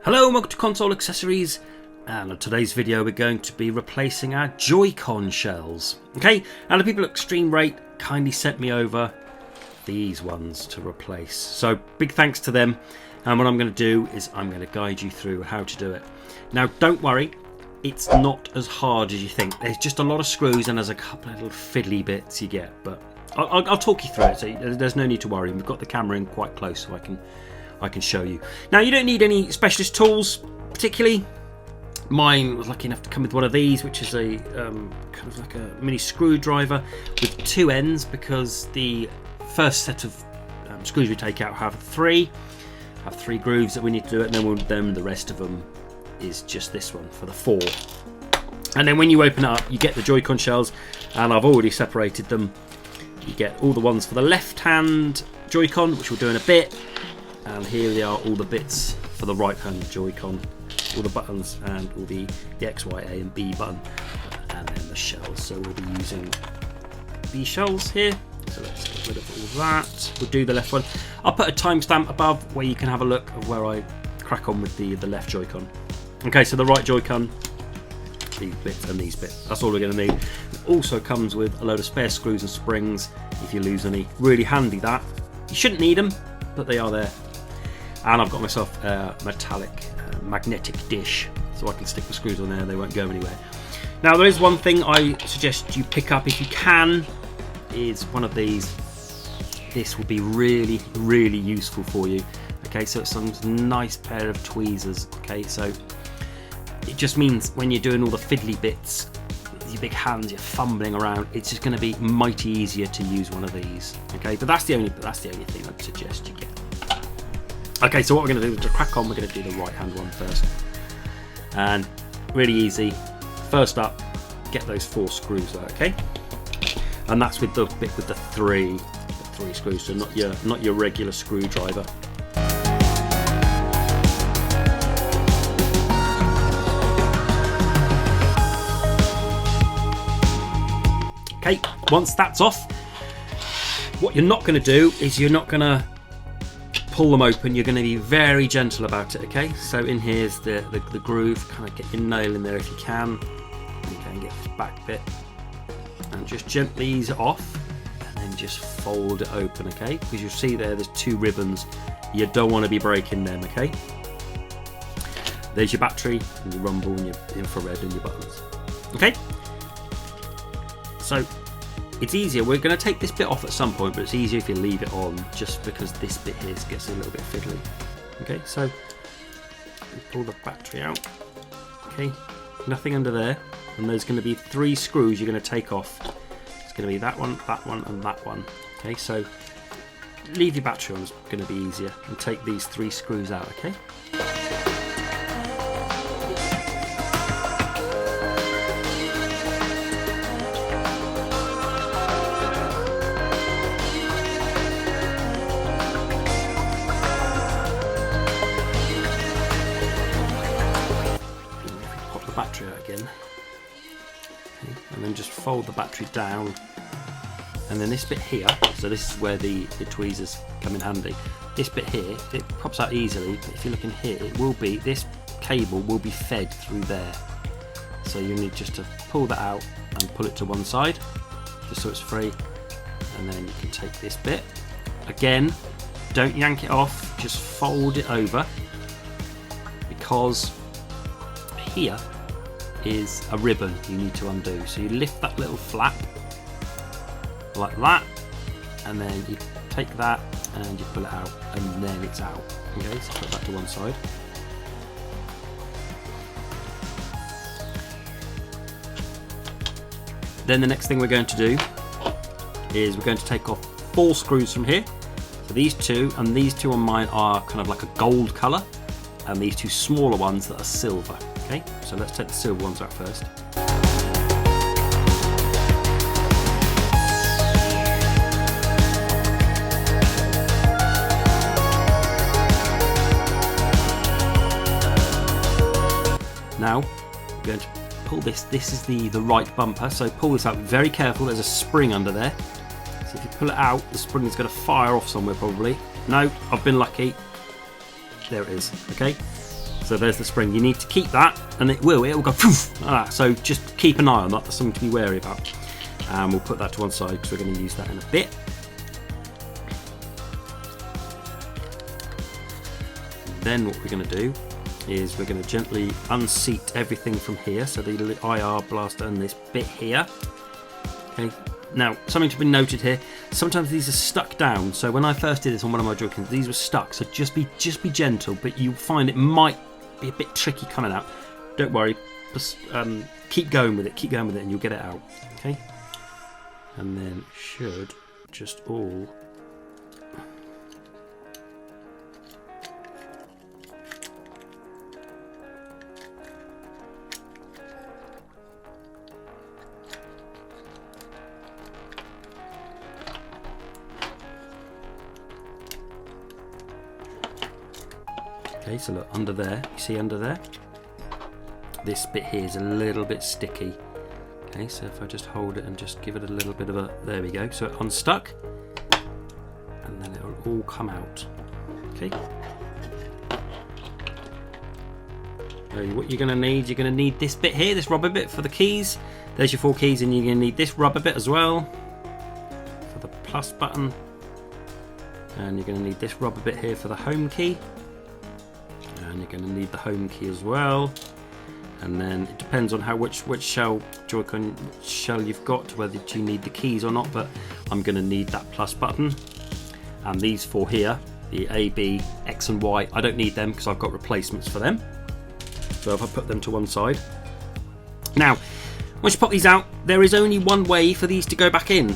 Hello and welcome to Console Accessories, and in today's video we're going to be replacing our Joy-Con shells. Okay, and the people at Extremerate kindly sent me over these ones to replace, so big thanks to them. And what I'm going to do is I'm going to guide you through how to do it. Now don't worry, it's not as hard as you think. There's just a lot of screws and there's a couple of little fiddly bits you get, but I'll talk you through it, so there's no need to worry. We've got the camera in quite close so I can show you. Now you don't need any specialist tools particularly. Mine was lucky enough to come with one of these, which is a kind of like a mini screwdriver with two ends, because the first set of screws we take out have three grooves that we need to do it, and then the rest of them is just this one for the four. And then when you open it up, you get the Joy-Con shells, and I've already separated them. You get all the ones for the left hand Joy-Con, which we'll do in a bit. And here they are, all the bits for the right hand Joy-Con, all the buttons and all the X, Y, A and B button, and then the shells. So we'll be using these shells here. So let's get rid of all that. We'll do the left one. I'll put a timestamp above where you can have a look of where I crack on with the left Joy-Con. Okay, so the right Joy-Con, these bits and these bits. That's all we're going to need. It also comes with a load of spare screws and springs if you lose any. Really handy that. You shouldn't need them, but they are there. And I've got myself a metallic magnetic dish, so I can stick the screws on there, they won't go anywhere. Now there is one thing I suggest you pick up if you can, is one of these. This will be really useful for you. Okay, so it's some nice pair of tweezers. Okay, so it just means when you're doing all the fiddly bits with your big hands, you're fumbling around, it's just going to be mighty easier to use one of these. Okay, but that's the only thing I'd suggest you get. Okay, so what we're going to do is to crack on, we're going to do the right hand one first. And really easy. First up, get those four screws out, okay? And that's with the bit with the three screws, so not your regular screwdriver. Okay, once that's off, what you're not going to do is you're not going to pull them open. You're going to be very gentle about it. Okay, so in here's the groove. Kind of get your nail in there if you can. Okay, and get this back bit, and just gently ease it off, and then just fold it open. Okay, because you'll see there's two ribbons. You don't want to be breaking them. Okay, there's your battery and your rumble and your infrared and your buttons. Okay, so it's easier. We're going to take this bit off at some point, but it's easier if you leave it on, just because this bit here gets a little bit fiddly. Okay, so pull the battery out. Okay, nothing under there, and there's going to be three screws you're going to take off. It's going to be that one, and that one. Okay, so leave your battery on, it's going to be easier, and take these three screws out. Okay. Battery out again, okay, and then just fold the battery down, and then this bit here, so this is where the tweezers come in handy. This bit here, it pops out easily, but if you look in here, this cable will be fed through there, so you need just to pull that out and pull it to one side just so it's free, and then you can take this bit again, don't yank it off, just fold it over, because here is a ribbon you need to undo. So you lift that little flap like that, and then you take that and you pull it out, and then it's out. Okay, so put that to one side. Then the next thing we're going to do is we're going to take off four screws from here. So these two and these two on mine are kind of like a gold colour, and these two smaller ones that are silver. Okay, so let's take the silver ones out first. Now we're going to pull this. This is the right bumper, so pull this out very careful. There's a spring under there, so if you pull it out, the spring is going to fire off somewhere probably. No, I've been lucky. There it is. Okay, so So there's the spring. You need to keep that, and it will go poof, like that. So just keep an eye on that. That's something to be wary about. And we'll put that to one side because we're going to use that in a bit. Then what we're going to do is we're going to gently unseat everything from here. So the IR blaster and this bit here. Okay. Now, something to be noted here, sometimes these are stuck down. So when I first did this on one of my Joycons, these were stuck. So just be gentle, but you'll find it might be a bit tricky coming out. Don't worry, just keep going with it, and you'll get it out. Okay. And then it should just all okay, so look, under there, you see under there? This bit here is a little bit sticky. Okay, so if I just hold it and just give it a little bit of a, there we go, so it unstuck, and then it'll all come out. Okay. So what you're going to need this bit here, this rubber bit for the keys. There's your 4 keys, and you're going to need this rubber bit as well for the plus button, and you're going to need this rubber bit here for the home key, and you're going to need the home key as well. And then it depends on which Joycon shell you've got, whether you need the keys or not, but I'm going to need that plus button. And these 4 here, the A, B, X and Y, I don't need them because I've got replacements for them. So if I put them to one side. Now, once you pop these out, there is only one way for these to go back in.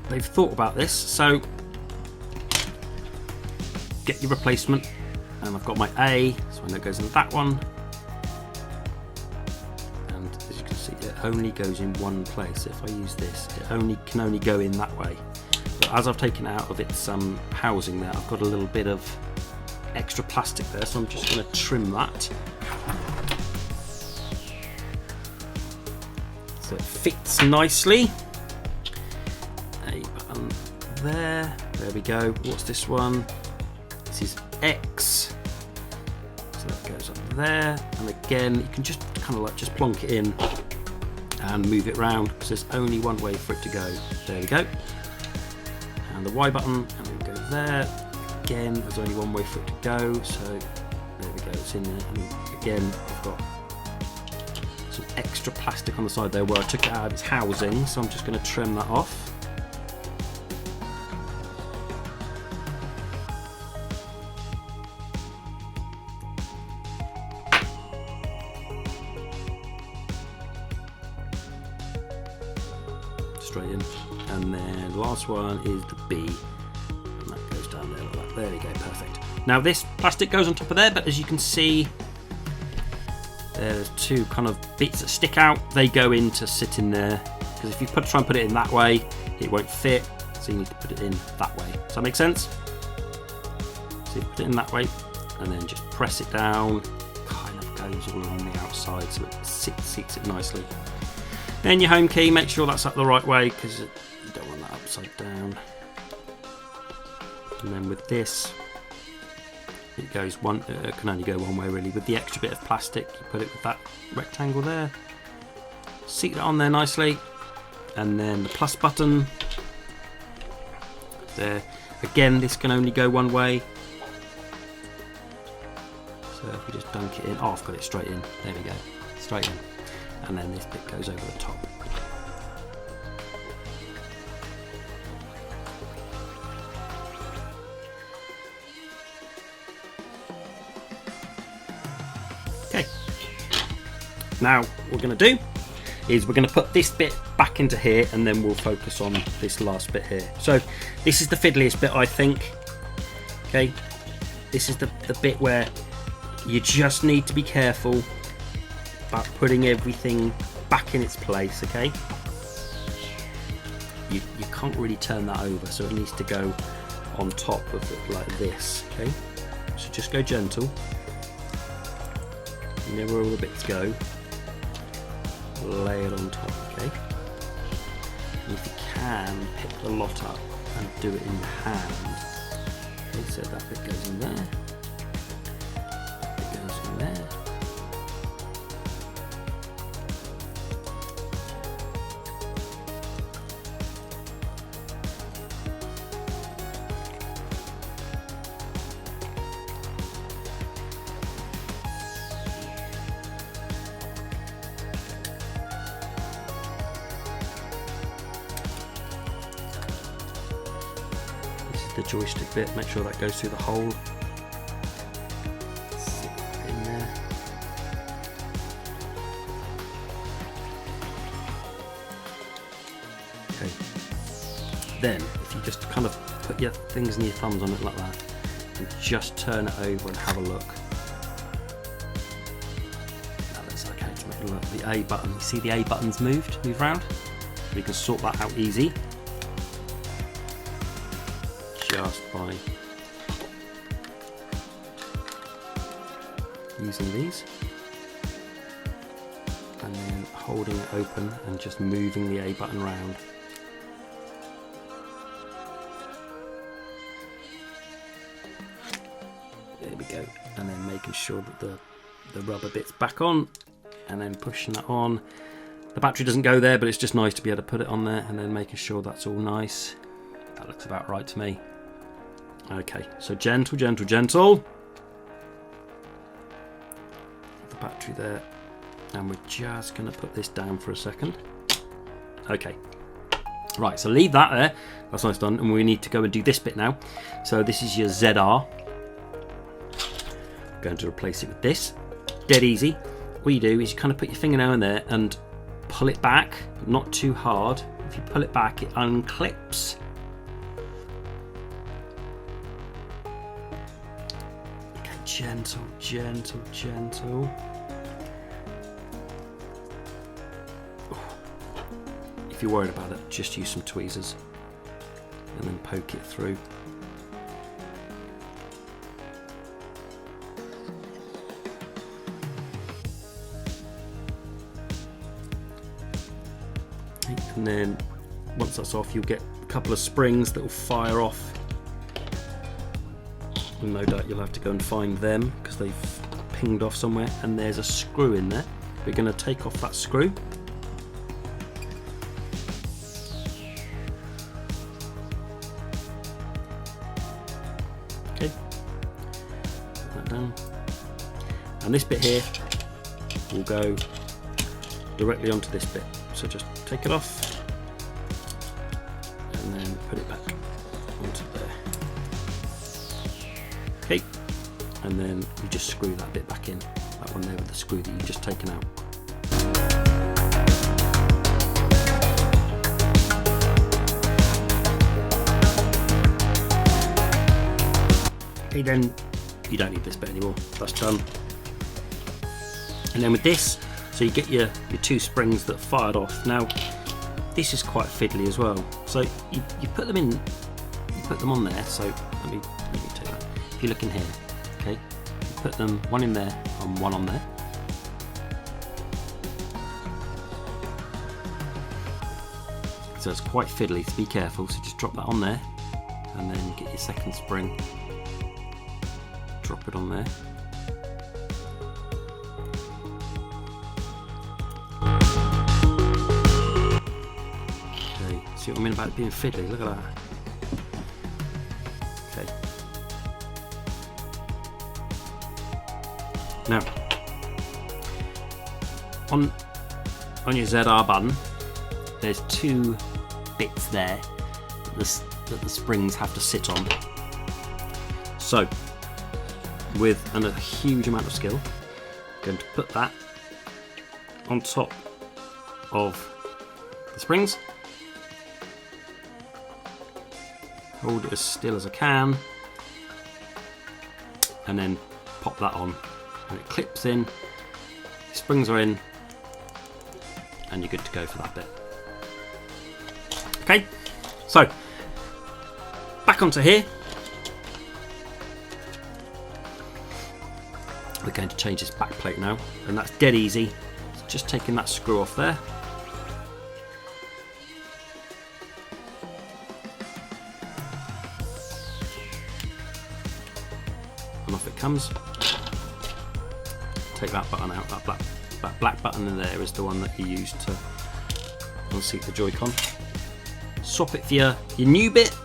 They've thought about this, so get your replacement. And I've got my A, so I know it goes in that one. It only goes in one place. If I use this, it can only go in that way. But as I've taken it out of its housing there, I've got a little bit of extra plastic there, so I'm just going to trim that so it fits nicely. A button there. There we go. What's this one? This is X. So that goes up there, and again you can just kind of like just plonk it in and move it round because there's only one way for it to go. There we go. And the Y button, and we'll go there. Again, there's only one way for it to go, so there we go, it's in there. And again, I've got some extra plastic on the side there where I took it out of its housing, so I'm just going to trim that off. Straight in, and then the last one is the B, and that goes down there like that. There we go, perfect. Now this plastic goes on top of there, but as you can see, there's 2 kind of bits that stick out. They go in to sit in there, because if you try and put it in that way, it won't fit, so you need to put it in that way. Does that make sense? So you put it in that way, and then just press it down, kind of goes all along the outside, so it seats it nicely. Then your home key, make sure that's up the right way because you don't want that upside down. And then with this, it goes can only go one way really. With the extra bit of plastic, you put it with that rectangle there, seat it on there nicely, and then the plus button there. Again, this can only go one way. So if we just dunk it in, oh, I've got it straight in. There we go, straight in. And then this bit goes over the top. Okay. Now what we're going to do is we're going to put this bit back into here, and then we'll focus on this last bit here. So this is the fiddliest bit, I think. Okay, this is the bit where you just need to be careful about putting everything back in its place. Okay, you can't really turn that over, so it needs to go on top of it like this. Okay, so just go gentle, near where all the bits go, lay it on top. Okay, and if you can, pick the lot up and do it in your hand. Okay, so that bit goes in there, the joystick bit, make sure that goes through the hole. Sit in there. Okay. Then, if you just kind of put your fingers and your thumbs on it like that, and just turn it over and have a look. That looks okay to make it look. The A button, you see the A button's moved around? We can sort that out easy. Just by using these. And then holding it open and just moving the A button around. There we go. And then making sure that the rubber bit's back on, and then pushing that on. The battery doesn't go there, but it's just nice to be able to put it on there, and then making sure that's all nice. That looks about right to me. Okay, so gentle, gentle, gentle. The battery there. And we're just going to put this down for a second. Okay. Right, so leave that there. That's nice done. And we need to go and do this bit now. So this is your ZR. Going to replace it with this. Dead easy. What you do is you kind of put your fingernail in there and pull it back, but not too hard. If you pull it back, it unclips. Okay, gentle, gentle, gentle. If you're worried about it, just use some tweezers and then poke it through. And then once that's off, you'll get a couple of springs that will fire off. And no doubt you'll have to go and find them because they've pinged off somewhere. And there's a screw in there. We're going to take off that screw. Okay. Put that down. And this bit here will go directly onto this bit. So just take it off and then put it back onto there. Okay, and then you just screw that bit back in, that one there with the screw that you've just taken out. Okay, then you don't need this bit anymore, that's done. And then with this, so you get your two springs that fired off. Now, this is quite fiddly as well. So you put them in, you put them on there. So let me take that. If you look in here, okay, you put them one in there and one on there. So it's quite fiddly, so be careful. So just drop that on there, and then get your second spring. Drop it on there. See what I mean about it being fiddly? Look at that. Okay. Now, on your ZR button, there's two bits there that the springs have to sit on. So, with a huge amount of skill, I'm going to put that on top of the springs. Hold it as still as I can, and then pop that on, and it clips in, springs are in, and you're good to go for that bit. Okay, so back onto here. We're going to change this back plate now, and that's dead easy. It's just taking that screw off there. And off it comes. Take that button out. That black button in there is the one that you use to unseat the Joy-Con. Swap it for your new bit.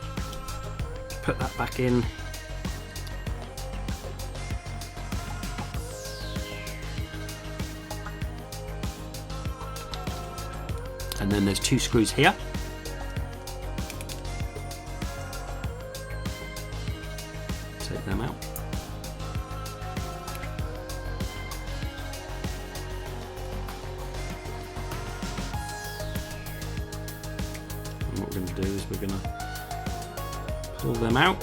Put that back in. And then there's two screws here. to do is we're going to pull them out.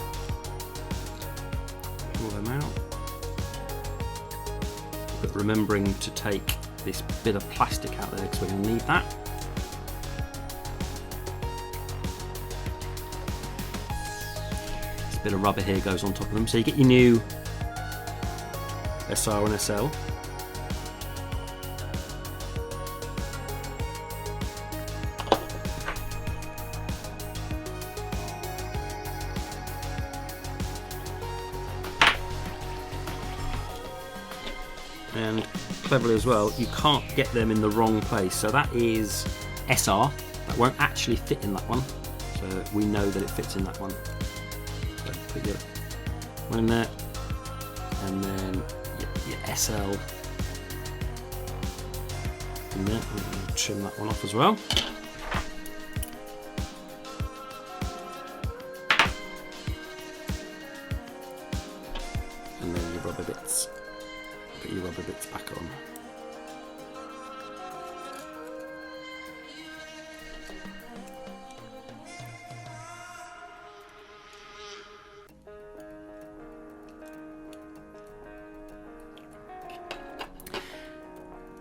But remembering to take this bit of plastic out there because we're going to need that. This bit of rubber here goes on top of them. So you get your new SR and SL. And cleverly as well, you can't get them in the wrong place. So that is SR. That won't actually fit in that one. So we know that it fits in that one. So put your one in there, and then your SL in there. We'll trim that one off as well. And then your rubber bits. Put your rubber bits back on.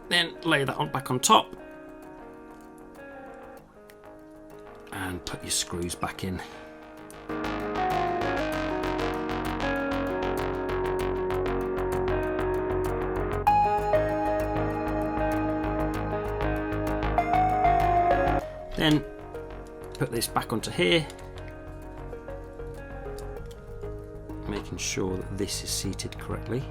Then lay that on back on top and put your screws back in. Then put this back onto here, making sure that this is seated correctly.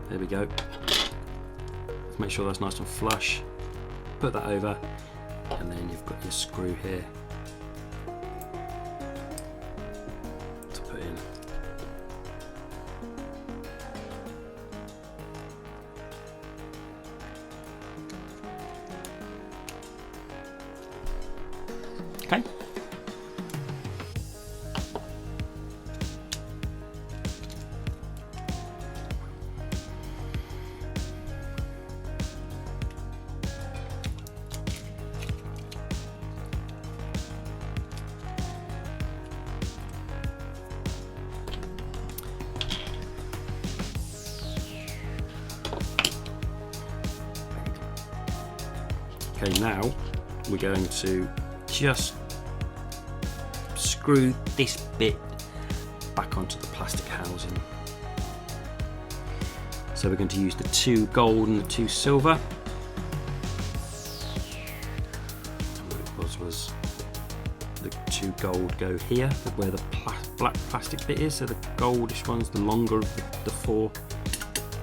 There we go. Let's make sure that's nice and flush. Put that over, and then you've got your screw here to put in. Okay. Okay, now we're going to just screw this bit back onto the plastic housing. So we're going to use the 2 gold and the 2 silver. And what it was the 2 gold go here, where the black plastic bit is. So the goldish ones, the longer of the 4,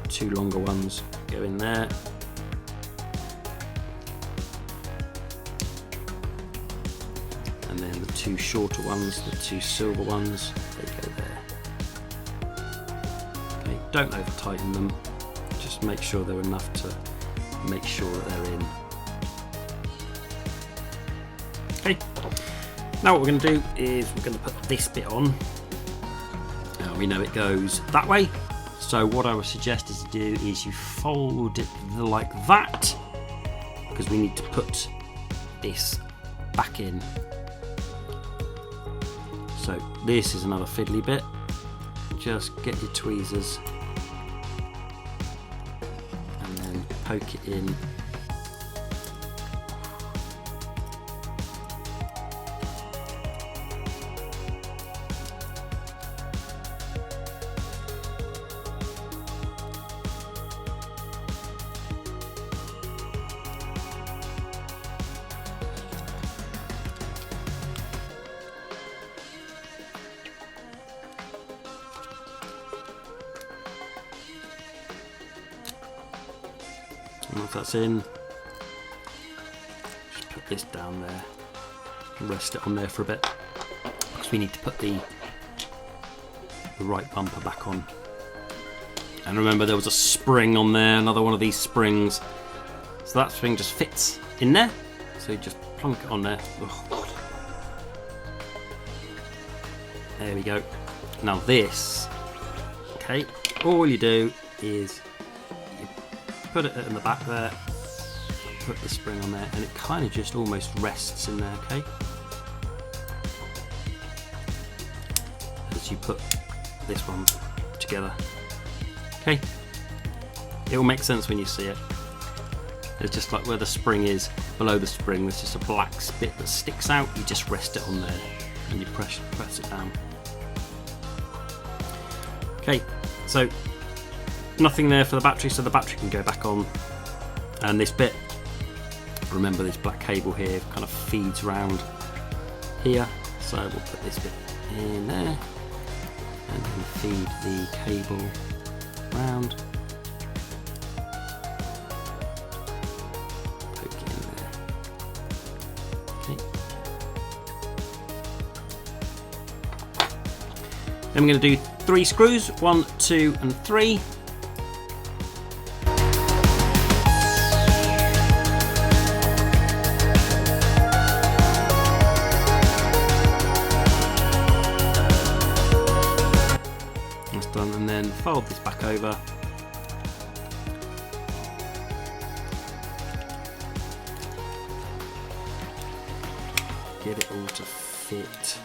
2 longer ones go in there. And then the 2 shorter ones, the 2 silver ones, they go there. Okay, don't over tighten them, just make sure they're enough to make sure that they're in. Okay, now what we're going to do is we're going to put this bit on. Now we know it goes that way, so what I would suggest is to do is you fold it like that, because we need to put this back in. So this is another fiddly bit. Just get your tweezers and then poke it in. Once that's in, just put this down there and rest it on there for a bit, because we need to put the right bumper back on. And remember, there was a spring on there, another one of these springs, so that spring just fits in there, so you just plonk it on there. Oh. There we go. Now this, okay, all you do is put it in the back there, put the spring on there, and it kind of just almost rests in there, okay? As you put this one together, okay? It will make sense when you see it. It's just like where the spring is, below the spring, there's just a black bit that sticks out. You just rest it on there, and you press it down. Okay, so nothing there for the battery, so the battery can go back on. And this bit, remember this black cable here kind of feeds around here, so we'll put this bit in there and then feed the cable round, poke it in there. Okay. Then we're going to do 3 screws, 1, 2 and 3. And then fold this back over. Get it all to fit.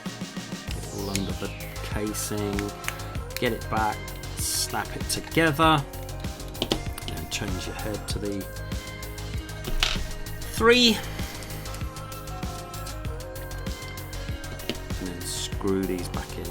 Get it all under the casing. Get it back. Snap it together. And change your head to the 3. And then screw these back in.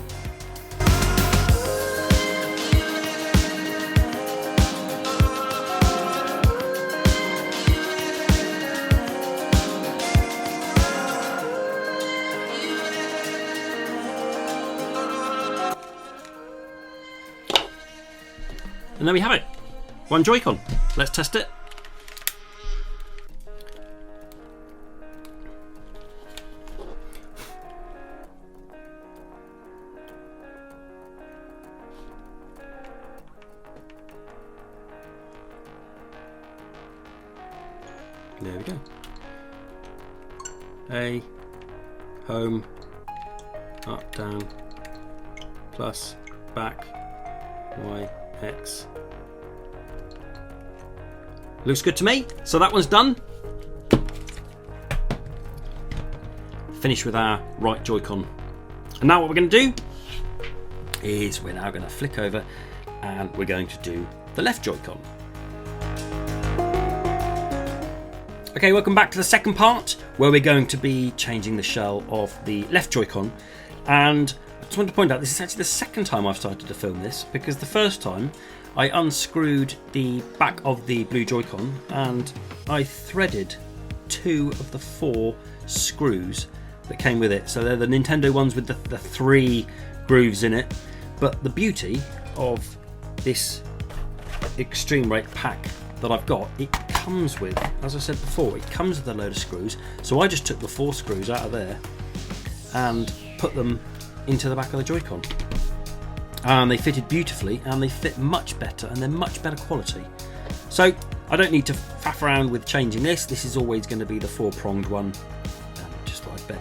And there we have it, 1 Joy-Con. Let's test it. There we go. A, home, up, down, plus, back, Y, X. Looks good to me. So that one's done. Finished with our right Joy-Con. And now what we're going to do is we're now going to flick over and we're going to do the left Joy-Con. Okay, welcome back to the second part where we're going to be changing the shell of the left Joy-Con. And I just want to point out this is actually the second time I've started to film this, because the first time I unscrewed the back of the blue Joy-Con and I threaded 2 of the 4 screws that came with it. So they're the Nintendo ones with the 3 grooves in it. But the beauty of this Extremerate pack that I've got, it comes with, as I said before, it comes with a load of screws. So I just took the 4 screws out of there and put them into the back of the Joy-Con. And they fitted beautifully, and they fit much better, and they're much better quality. So I don't need to faff around with changing this. This is always going to be the 4-pronged one, just like that.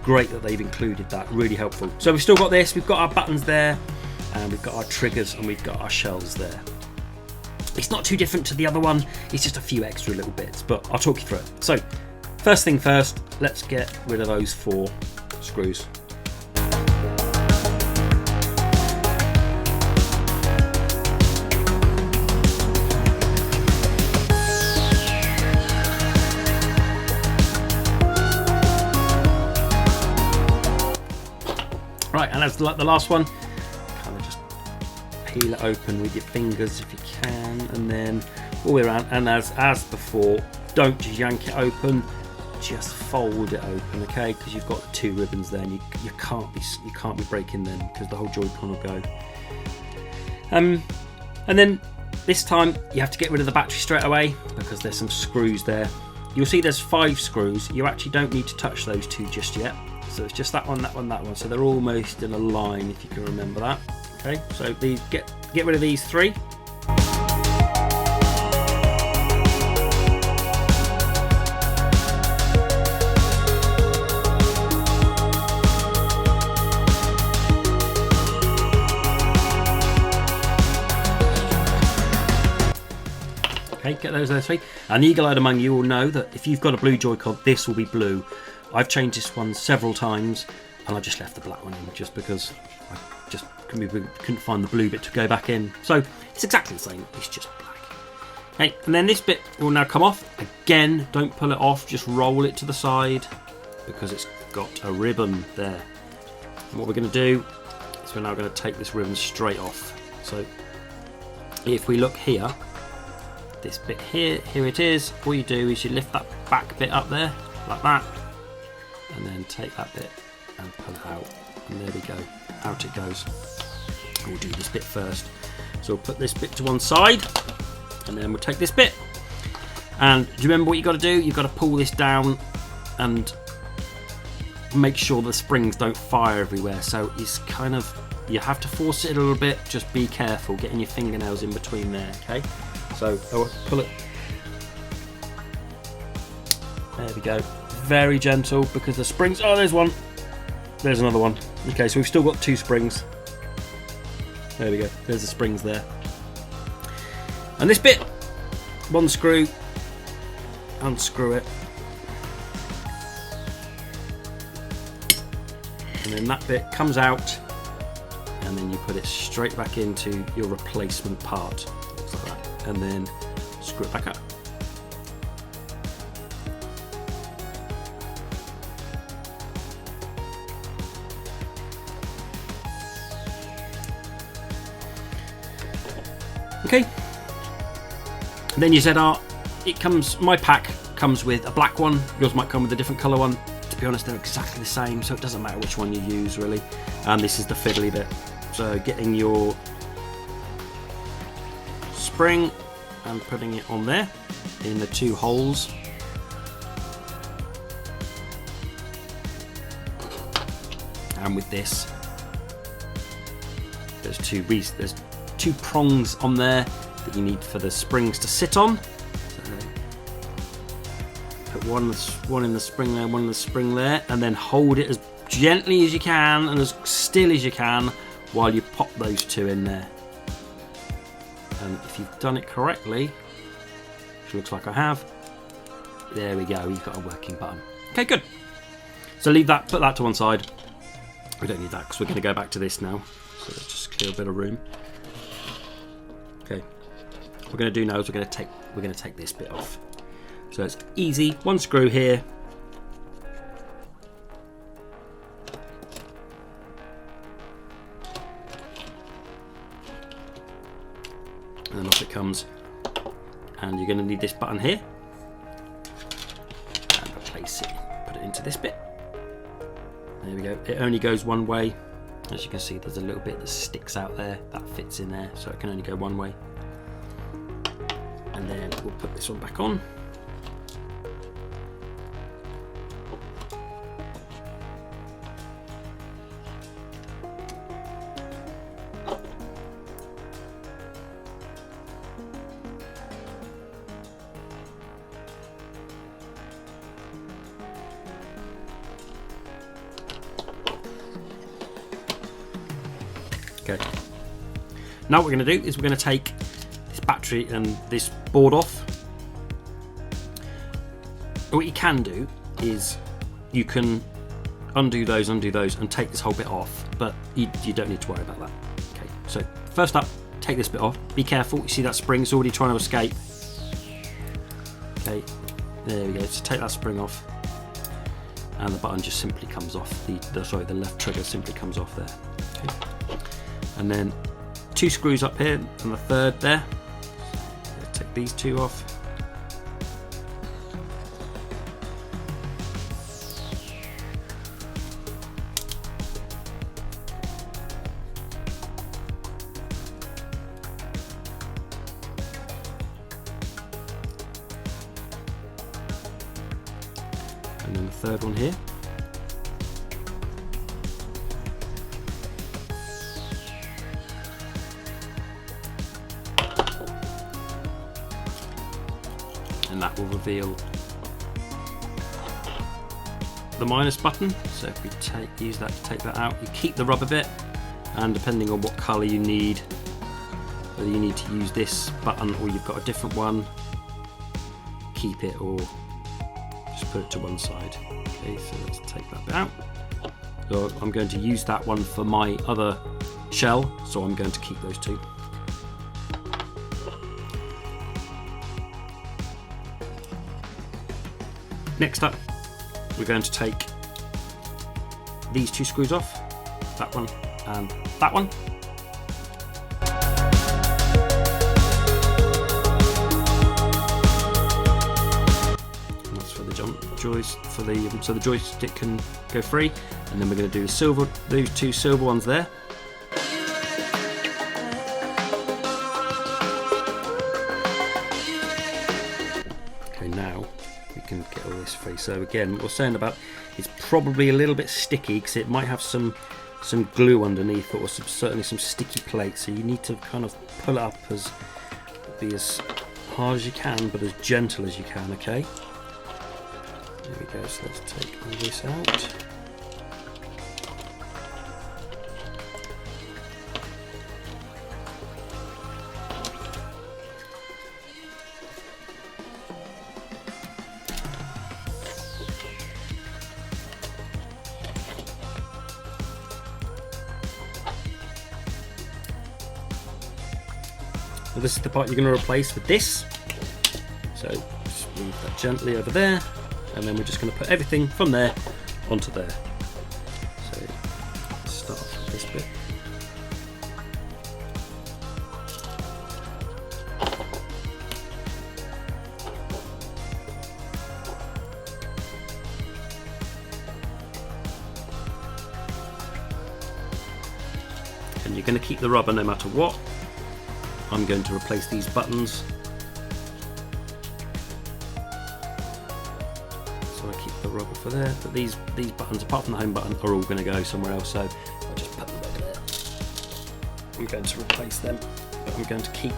Great that they've included that, really helpful. So we've still got this, we've got our buttons there, and we've got our triggers, and we've got our shells there. It's not too different to the other one, it's just a few extra little bits, but I'll talk you through it. So first thing first, let's get rid of those 4 screws. Right, and as like the last one, kind of just peel it open with your fingers if you can, and then all the way around. And as before, don't just yank it open, just fold it open, okay? Because you've got the 2 ribbons there, and you can't be breaking them because the whole Joy-Con will go. And then this time you have to get rid of the battery straight away because there's some screws there. You'll see there's 5 screws. You actually don't need to touch those 2 just yet. So it's just that one, that one, that one. So they're almost in a line, if you can remember that. Okay, so these get rid of these 3. Okay, get those three. And eagle-eyed among you will know that if you've got a blue Joy-Con, this will be blue. I've changed this one several times, and I just left the black one in just because I just couldn't find the blue bit to go back in. So it's exactly the same, it's just black. Okay, and then this bit will now come off. Again, don't pull it off, just roll it to the side because it's got a ribbon there. And what we're going to do is we're now going to take this ribbon straight off. So if we look here, this bit here it is. All you do is you lift that back bit up there like that, and then take that bit and pull it out, and there we go, out it goes. We'll do this bit first, so we'll put this bit to one side, and then we'll take this bit, and do you remember what you got to do? You've got to pull this down and make sure the springs don't fire everywhere. So it's kind of, you have to force it a little bit, just be careful getting your fingernails in between there. Okay, so I'll pull it, there we go, very gentle, because the springs, oh there's one, there's another one. Okay, so we've still got two springs, there we go, there's the springs there. And this bit, one screw, unscrew it, and then that bit comes out, and then you put it straight back into your replacement part, looks like that, and then screw it back up. Okay, then your ZR, it comes, my pack comes with a black one, yours might come with a different colour one. To be honest, they're exactly the same, so it doesn't matter which one you use really. And this is the fiddly bit, so getting your spring and putting it on there in the two holes, and with this there's two prongs on there that you need for the springs to sit on. So put one in the spring there, one in the spring there, and then hold it as gently as you can and as still as you can while you pop those two in there. And if you've done it correctly, which looks like I have, there we go, you've got a working button. Okay, good. So leave that, put that to one side. We don't need that because we're going to go back to this now. So let's just clear a bit of room. Okay, what we're going to do now is we're going to take this bit off. So it's easy, one screw here, and then off it comes. And you're going to need this button here, and replace it, put it into this bit. There we go, it only goes one way. As you can see, there's a little bit that sticks out there, that fits in there, so it can only go one way. And then we'll put this one back on. Okay. Now what we're going to do is we're going to take this battery and this board off. What you can do is you can undo those and take this whole bit off, but you don't need to worry about that. Okay, so first up, take this bit off. Be careful, you see that spring's already trying to escape. Okay, there we go, so take that spring off and the button just simply comes off, the left trigger simply comes off there. Okay. And then two screws up here and the third there. Let's take these two off. And then the third one here. And that will reveal the minus button. So if we use that to take that out, you keep the rubber bit, and depending on what colour you need, whether you need to use this button or you've got a different one, keep it or just put it to one side. Okay, so let's take that bit out. So I'm going to use that one for my other shell, so I'm going to keep those two. Next up, we're going to take these two screws off, that one and that one. And that's for the so the joystick can go free. And then we're going to do those two silver ones there. Okay, now we can get all this free. So again, what we're saying about it's probably a little bit sticky because it might have some glue underneath or certainly some sticky plates. So you need to kind of pull it up be as hard as you can, but as gentle as you can. Okay. There we go. So let's take all this out. So this is the part you're going to replace with this. So just move that gently over there, and then we're just going to put everything from there onto there. So let's start off with this bit. And you're going to keep the rubber no matter what. I'm going to replace these buttons. So I keep the rubber for there, but these buttons, apart from the home button, are all going to go somewhere else, so I'll just put them over there. I'm going to replace them, but I'm going to keep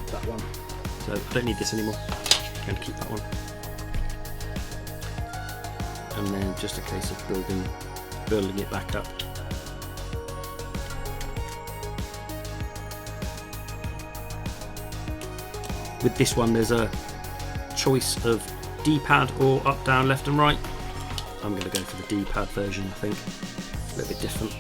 that one. So I don't need this anymore. I'm going to keep that one. And then just a case of building it back up. With this one, there's a choice of D-pad or up, down, left and right. I'm going to go for the D-pad version, I think. A little bit different.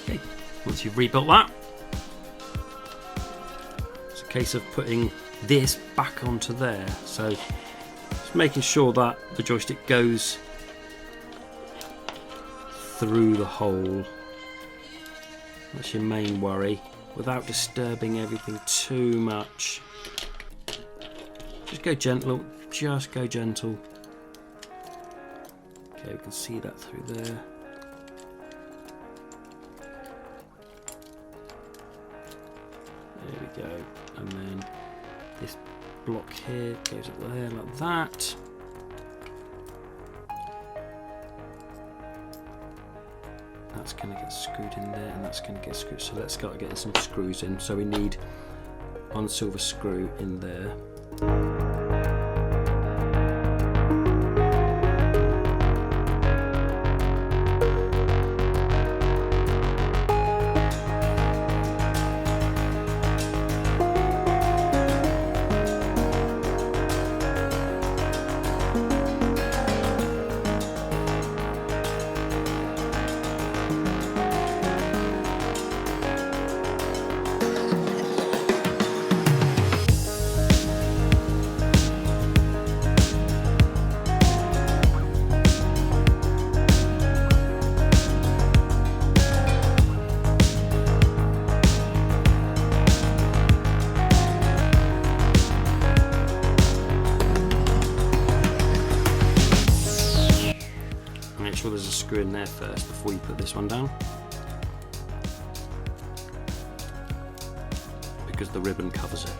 Okay, once you've rebuilt that, case of putting this back onto there, so just making sure that the joystick goes through the hole. That's your main worry, without disturbing everything too much. Just go gentle, just go gentle. Okay, we can see that through there. There we go, and then this block here goes up there like that. That's going to get screwed in there, and that's going to get screwed. So let's start getting some screws in. So we need one silver screw in there. There's a screw in there first before you put this one down, because the ribbon covers it.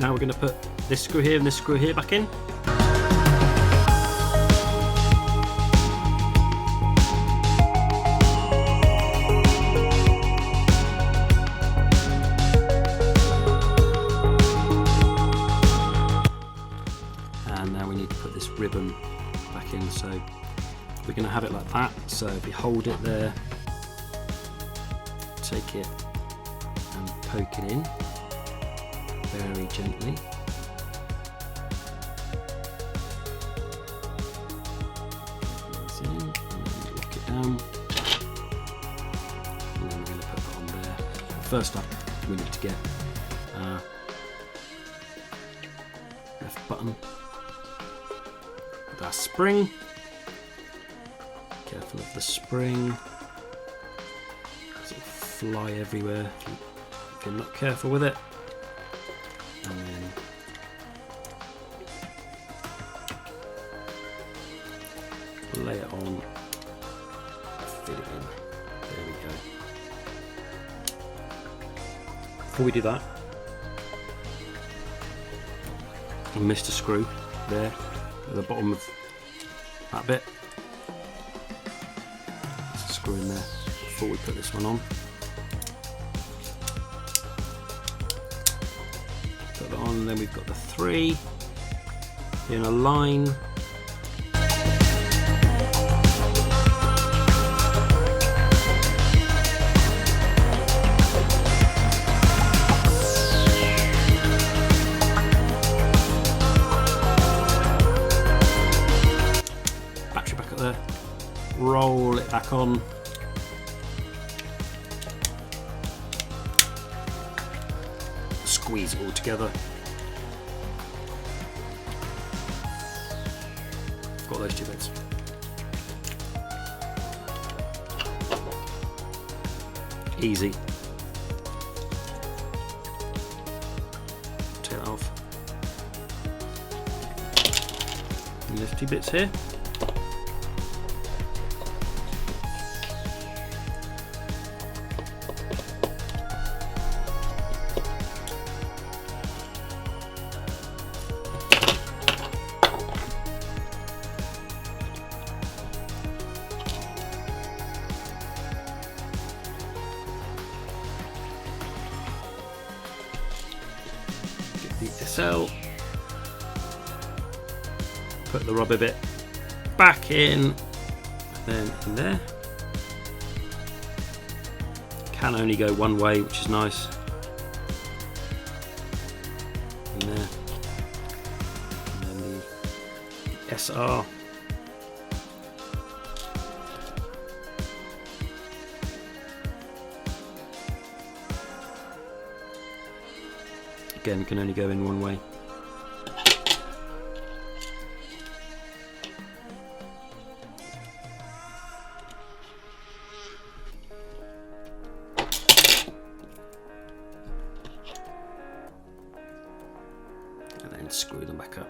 Now we're going to put this screw here and this screw here back in. And now we need to put this ribbon back in, so we're going to have it like that. So if we hold it there, take it and poke it in very gently. In, and then lock it down, and then we're going to put that on there. First up, we need to get our left button with our spring. Careful of the spring, it'll fly everywhere if you're not careful with it. And then lay it on, fit it in. There we go. Before we do that, I missed a screw there at the bottom of that bit. There's a screw in there before we put this one on. Put that on, and then we've got the 3 in a line. Roll it back on. Squeeze it all together. Got those 2 bits. Easy. Take that off. And there's 2 bits here. So put the rubber bit back in, then in there. Can only go one way, which is nice. In there, and then the SR. Again, can only go in one way. And then screw them back up.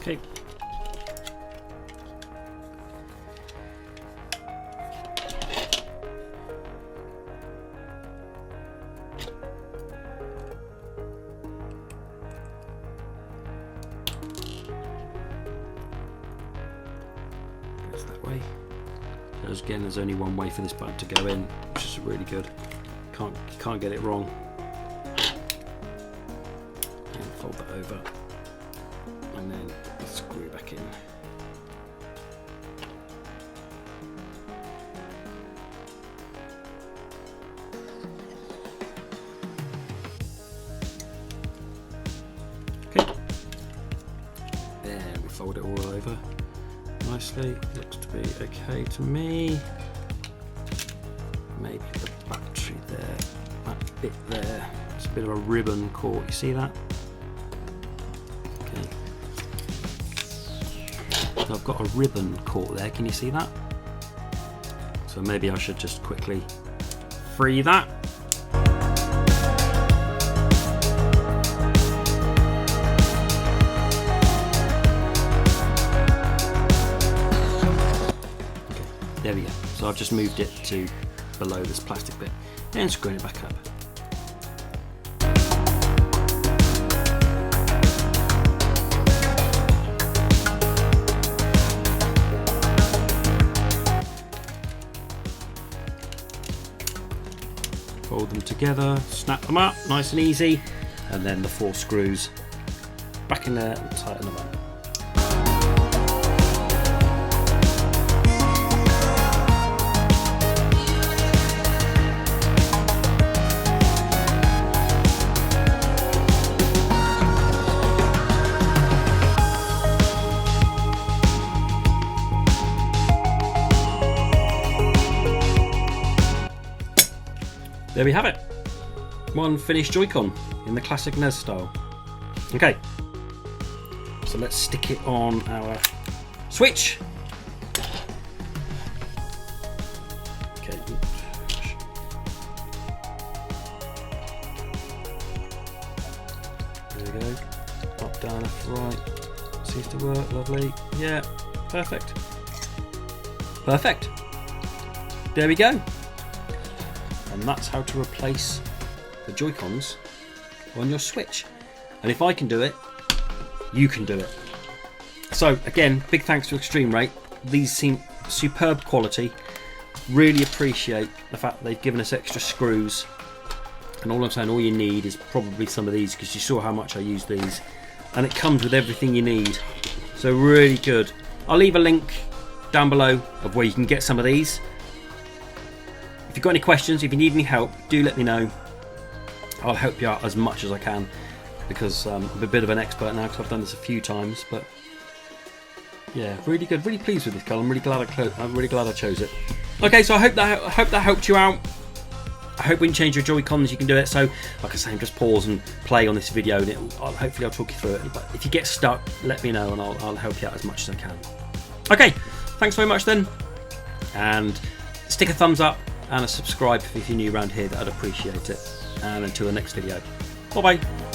Okay. That way. So again, there's only one way for this button to go in, which is really good. Can't get it wrong. And fold that over, and then screw back in. Okay. There, we fold it all over nicely. Looks to be okay to me. Maybe the battery there, that bit there, it's a bit of a ribbon caught, you see that? Okay. So I've got a ribbon caught there, can you see that? So maybe I should just quickly free that. So I've just moved it to below this plastic bit and screwing it back up. Fold them together, snap them up, nice and easy, and then the 4 screws back in there and tighten them up. There we have it. One finished Joy-Con in the classic NES style. Okay, so let's stick it on our Switch. Okay. There we go. Up, down, left, right. Seems to work. Lovely. Yeah, perfect. Perfect. There we go. And that's how to replace the Joy-Cons on your Switch. And if I can do it, you can do it. So again, big thanks to Extremerate. These seem superb quality. Really appreciate the fact that they've given us extra screws. And all I'm saying, all you need is probably some of these, because you saw how much I use these. And it comes with everything you need. So really good. I'll leave a link down below of where you can get some of these. If you've got any questions, if you need any help, do let me know. I'll help you out as much as I can, because I'm a bit of an expert now because I've done this a few times. But yeah, really good, really pleased with this colour. I'm really glad I chose it. Okay, so I hope that helped you out. I hope when you change your Joy-Cons you can do it. So like I say, just pause and play on this video, and hopefully I'll talk you through it. But if you get stuck, let me know and I'll help you out as much as I can. Okay, thanks very much then, and stick a thumbs up and a subscribe if you're new around here. I'd appreciate it. And until the next video, bye bye.